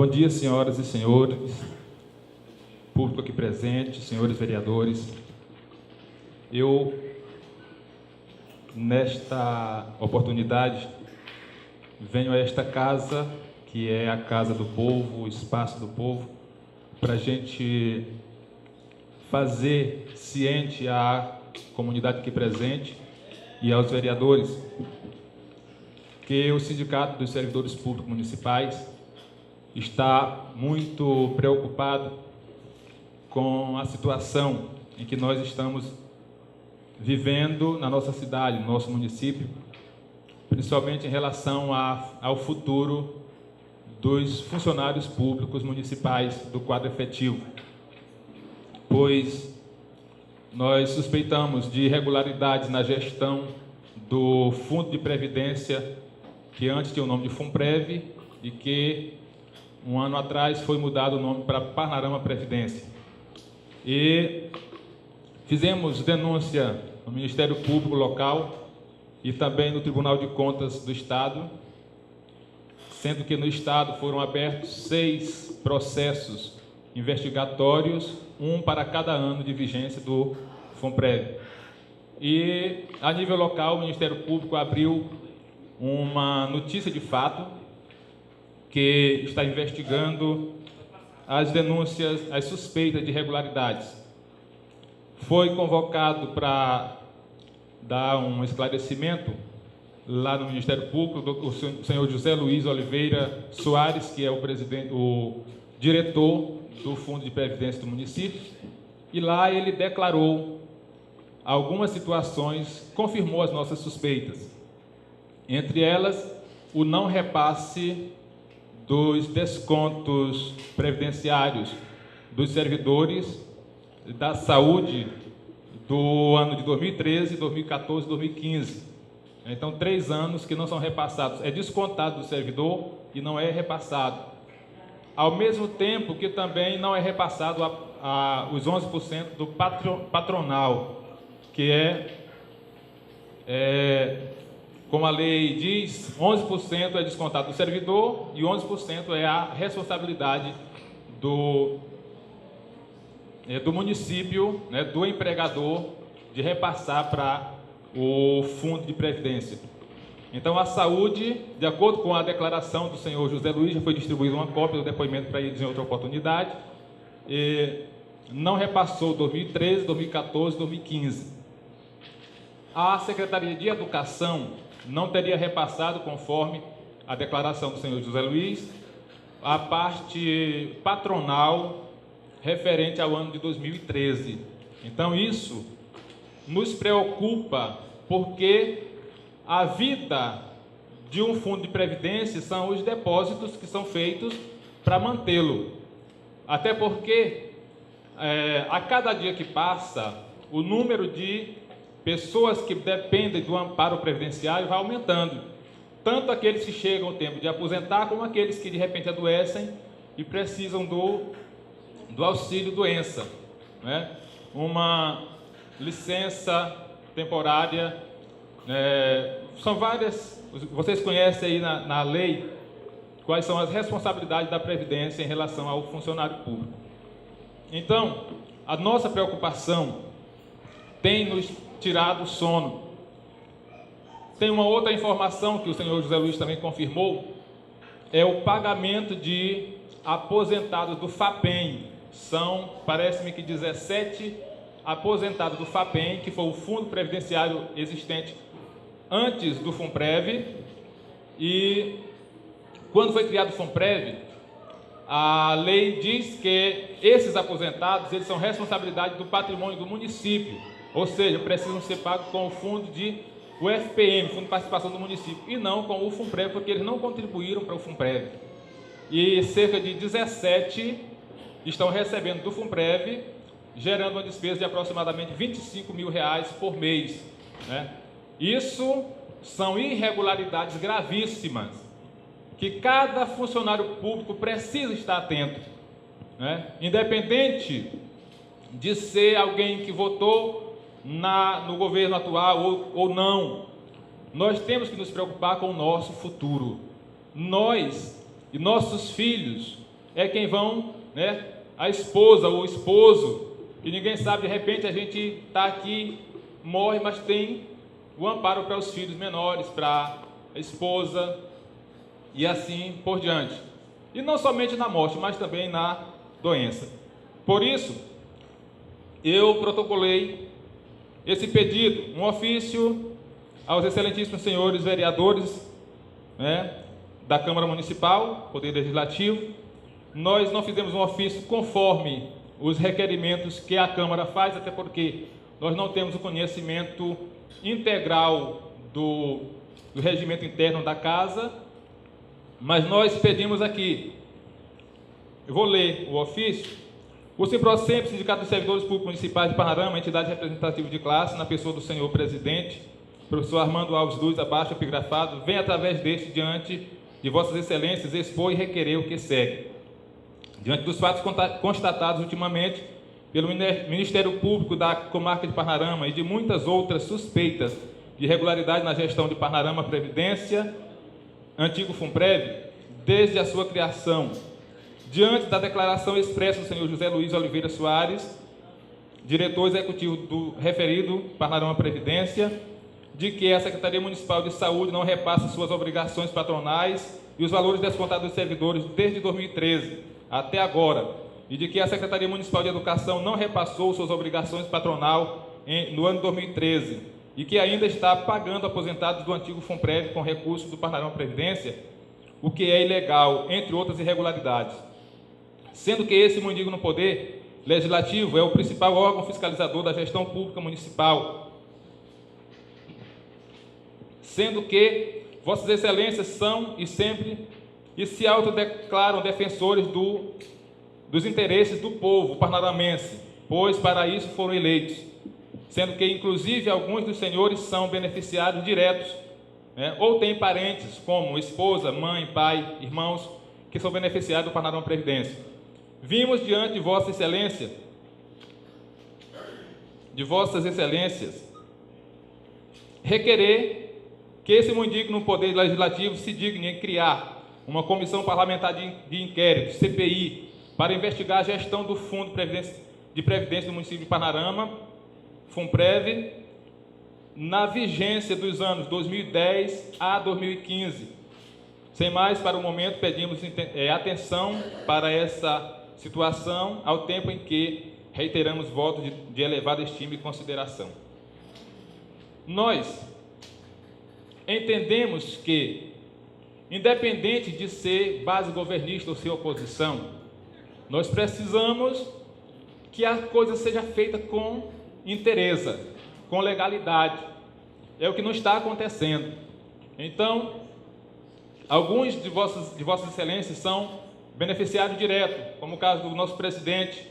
Bom dia, senhoras e senhores, público aqui presente, senhores vereadores. Eu, nesta oportunidade, venho a esta casa, que é a Casa do Povo, o Espaço do Povo, para a gente fazer ciente à comunidade aqui presente e aos vereadores que o Sindicato dos Servidores Públicos Municipais está muito preocupado com a situação em que nós estamos vivendo na nossa cidade, no nosso município, principalmente em relação ao futuro dos funcionários públicos municipais do quadro efetivo, pois nós suspeitamos de irregularidades na gestão do Fundo de Previdência, que antes tinha o nome de Funprev e que um ano atrás foi mudado o nome para Panorama Previdência. E fizemos denúncia no Ministério Público local e também no Tribunal de Contas do Estado, sendo que no Estado foram abertos 6 processos investigatórios, um para cada ano de vigência do Funprev. E, a nível local, o Ministério Público abriu uma notícia de fato que está investigando as denúncias, as suspeitas de irregularidades. Foi convocado para dar um esclarecimento lá no Ministério Público o senhor José Luiz Oliveira Soares, que é o diretor do Fundo de Previdência do município, e lá ele declarou algumas situações, confirmou as nossas suspeitas. Entre elas, o não repasse dos descontos previdenciários dos servidores da saúde do ano de 2013, 2014 e 2015. Então, 3 anos que não são repassados. É descontado do servidor e não é repassado. Ao mesmo tempo que também não é repassado os 11% do patronal, que como a lei diz, 11% é descontado do servidor e 11% é a responsabilidade do município, né, do empregador, de repassar para o Fundo de Previdência. Então, a saúde, de acordo com a declaração do senhor José Luiz, já foi distribuída uma cópia do depoimento para eles em outra oportunidade, não repassou 2013, 2014, 2015. A Secretaria de Educação não teria repassado, conforme a declaração do senhor José Luiz, a parte patronal referente ao ano de 2013. Então, isso nos preocupa, porque a vida de um fundo de previdência são os depósitos que são feitos para mantê-lo. Até porque, a cada dia que passa, o número de pessoas que dependem do amparo previdenciário vai aumentando. Tanto aqueles que chegam ao tempo de aposentar, como aqueles que de repente adoecem e precisam do auxílio doença, né? Uma licença temporária, são várias, vocês conhecem aí na lei quais são as responsabilidades da Previdência em relação ao funcionário público. Então, a nossa preocupação tem nos tirado o sono. Tem uma outra informação que o senhor José Luiz também confirmou, é o pagamento de aposentados do FAPEM. São, parece-me que 17 aposentados do FAPEM, que foi o fundo previdenciário existente antes do Funprev. E quando foi criado o Funprev, a lei diz que esses aposentados, eles são responsabilidade do patrimônio do município, ou seja, precisam ser pagos com o fundo o FPM, Fundo de Participação do Município, e não com o Funprev, porque eles não contribuíram para o Funprev. E cerca de 17 estão recebendo do Funprev, gerando uma despesa de aproximadamente R$25 mil por mês, né? Isso são irregularidades gravíssimas, que cada funcionário público precisa estar atento, né? Independente de ser alguém que votou no governo atual ou não, nós temos que nos preocupar com o nosso futuro. Nós e nossos filhos é quem vão, né, a esposa ou o esposo, que ninguém sabe, de repente a gente está aqui, morre, mas tem o amparo para os filhos menores, para a esposa e assim por diante. E não somente na morte, mas também na doença. Por isso, eu protocolei esse pedido, um ofício aos excelentíssimos senhores vereadores, né, da Câmara Municipal, Poder Legislativo. Nós não fizemos um ofício conforme os requerimentos que a Câmara faz, até porque nós não temos o conhecimento integral do regimento interno da Casa, mas nós pedimos aqui, eu vou ler o ofício. O Simprocemp, Sindicato dos Servidores Públicos Municipais de Parnarama, entidade representativa de classe, na pessoa do senhor presidente, professor Armando Alves Luz, abaixo epigrafado, vem através deste diante de vossas excelências expor e requerer o que segue. Diante dos fatos constatados ultimamente pelo Ministério Público da Comarca de Parnarama e de muitas outras suspeitas de irregularidade na gestão de Parnarama Previdência, antigo Funprev, desde a sua criação, diante da declaração expressa do senhor José Luiz Oliveira Soares, diretor executivo do referido Parnarama Previdência, de que a Secretaria Municipal de Saúde não repassa suas obrigações patronais e os valores descontados dos servidores desde 2013 até agora, e de que a Secretaria Municipal de Educação não repassou suas obrigações patronal no ano 2013 e que ainda está pagando aposentados do antigo Funprev com recursos do Parnarama Previdência, o que é ilegal, entre outras irregularidades. Sendo que esse mendigo no Poder Legislativo é o principal órgão fiscalizador da gestão pública municipal, sendo que vossas excelências são e sempre e se autodeclaram defensores dos interesses do povo parnaramense, pois para isso foram eleitos, sendo que inclusive alguns dos senhores são beneficiários diretos, né, ou têm parentes como esposa, mãe, pai, irmãos, que são beneficiários do Parnarama Previdência. Vimos diante de vossa excelência, requerer que esse mundico no Poder Legislativo se digne em criar uma comissão parlamentar de inquérito, CPI, para investigar a gestão do Fundo de Previdência do município de Parnarama, Funprev, na vigência dos anos 2010 a 2015. Sem mais, para o momento, pedimos atenção para essa situação, ao tempo em que reiteramos votos de elevada estima e consideração. Nós entendemos que, independente de ser base governista ou ser oposição, nós precisamos que a coisa seja feita com inteireza, com legalidade. É o que não está acontecendo. Então, alguns de vossas excelências são beneficiários diretos, como o caso do nosso presidente,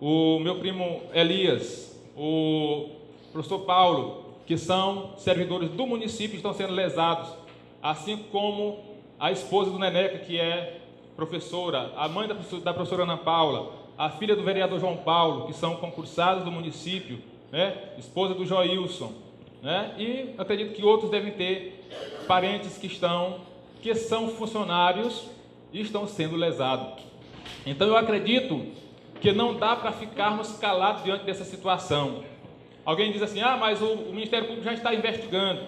o meu primo Elias, o professor Paulo, que são servidores do município e estão sendo lesados, assim como a esposa do Neneca, que é professora, a mãe da professora Ana Paula, a filha do vereador João Paulo, que são concursados do município, né? Esposa do Joilson, né? E acredito que outros devem ter parentes que são funcionários e estão sendo lesados. Então eu acredito que não dá para ficarmos calados diante dessa situação. Alguém diz assim, mas o Ministério Público já está investigando,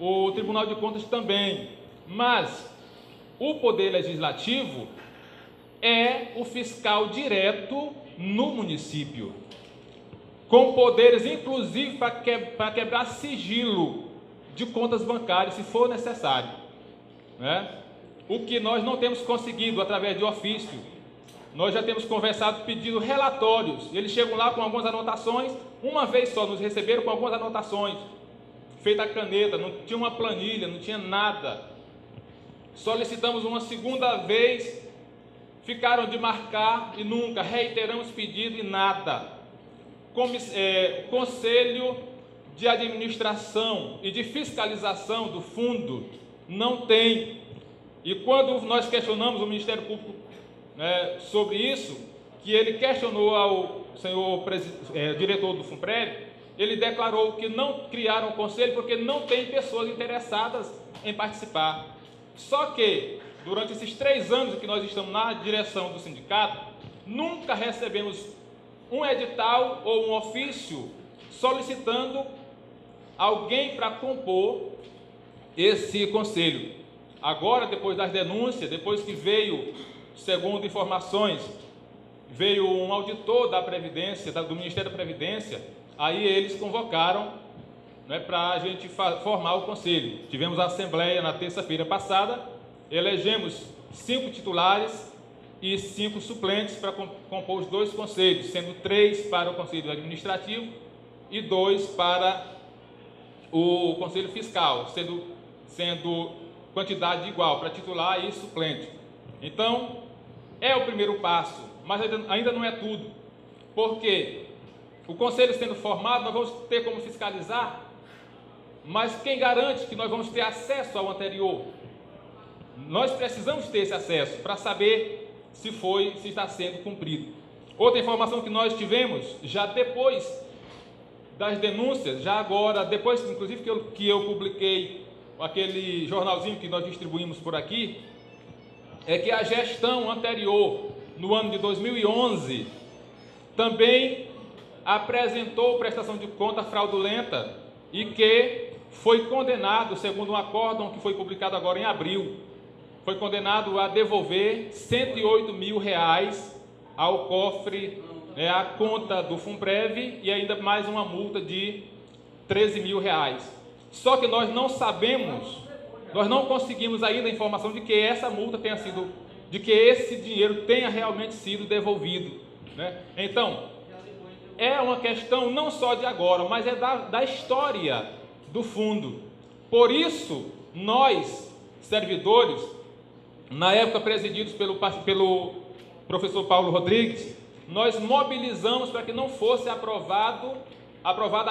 o Tribunal de Contas também, mas o Poder Legislativo é o fiscal direto no município, com poderes inclusive para quebrar sigilo de contas bancárias, se for necessário, né? O que nós não temos conseguido através de ofício. Nós já temos conversado, pedido relatórios, eles chegam lá com algumas anotações, uma vez só nos receberam com algumas anotações, feita a caneta, não tinha uma planilha, não tinha nada. Solicitamos uma segunda vez, ficaram de marcar e nunca, reiteramos pedido e nada. Conselho de Administração e de Fiscalização do Fundo não tem. E quando nós questionamos o Ministério Público sobre isso, que ele questionou ao senhor diretor do Funprev, ele declarou que não criaram o conselho porque não tem pessoas interessadas em participar. Só que durante esses 3 anos que nós estamos na direção do sindicato, nunca recebemos um edital ou um ofício solicitando alguém para compor esse conselho. Agora, depois das denúncias, depois que veio, segundo informações, veio um auditor da Previdência, do Ministério da Previdência, aí eles convocaram, né, para a gente formar o conselho. Tivemos a assembleia na terça-feira passada, elegemos 5 titulares e 5 suplentes para compor os 2 conselhos, sendo 3 para o Conselho Administrativo e 2 para o Conselho Fiscal, sendo quantidade igual para titular e suplente. Então, é o primeiro passo, mas ainda não é tudo, porque o Conselho sendo formado, nós vamos ter como fiscalizar, mas quem garante que nós vamos ter acesso ao anterior? Nós precisamos ter esse acesso para saber se está sendo cumprido. Outra informação que nós tivemos, já depois das denúncias, já agora, depois inclusive que eu publiquei aquele jornalzinho que nós distribuímos por aqui, é que a gestão anterior, no ano de 2011, também apresentou prestação de conta fraudulenta e que foi condenado, segundo um acórdão que foi publicado agora em abril, foi condenado a devolver R$108 mil ao cofre, à conta do Funprev, e ainda mais uma multa de R$13 mil. Só que nós não sabemos, nós não conseguimos ainda a informação de que essa multa tenha sido, de que esse dinheiro tenha realmente sido devolvido, né? Então, é uma questão não só de agora, mas é da história do fundo. Por isso, nós, servidores, na época presididos pelo professor Paulo Rodrigues, nós mobilizamos para que não fosse aprovada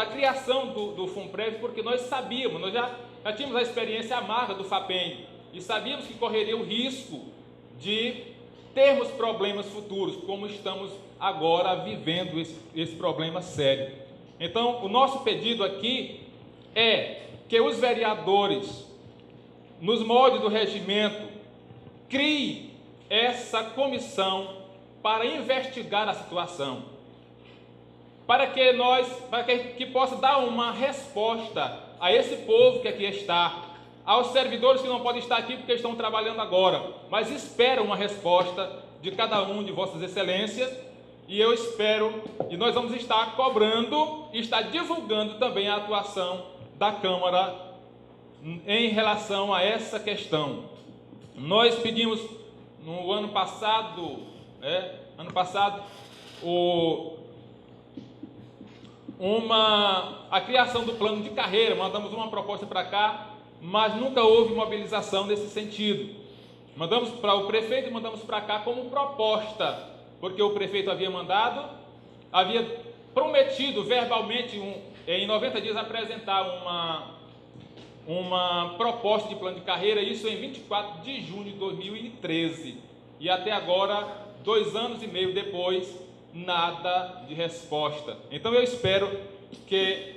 a criação do Funprev, porque nós sabíamos, nós já tínhamos a experiência amarga do FAPEM e sabíamos que correria o risco de termos problemas futuros, como estamos agora vivendo esse problema sério. Então, o nosso pedido aqui é que os vereadores, nos moldes do regimento, criem essa comissão para investigar a situação, para que possa dar uma resposta a esse povo que aqui está, aos servidores que não podem estar aqui porque estão trabalhando agora, mas esperam uma resposta de cada um de vossas excelências, e eu espero, e nós vamos estar cobrando e estar divulgando também a atuação da Câmara em relação a essa questão. Nós pedimos no ano passado, a criação do plano de carreira, mandamos uma proposta para cá, mas nunca houve mobilização nesse sentido. Mandamos para o prefeito e mandamos para cá como proposta, porque o prefeito havia prometido verbalmente em 90 dias apresentar uma proposta de plano de carreira, isso em 24 de junho de 2013. E até agora, 2 anos e meio depois, nada de resposta. Então eu espero que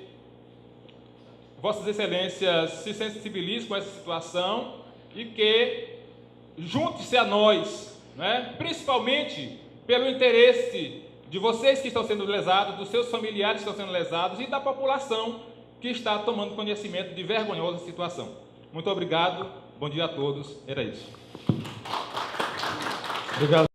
Vossas Excelências se sensibilizem com essa situação e que junte-se a nós, né? Principalmente pelo interesse de vocês que estão sendo lesados, dos seus familiares que estão sendo lesados e da população que está tomando conhecimento de vergonhosa situação. Muito obrigado, bom dia a todos, era isso. Obrigado.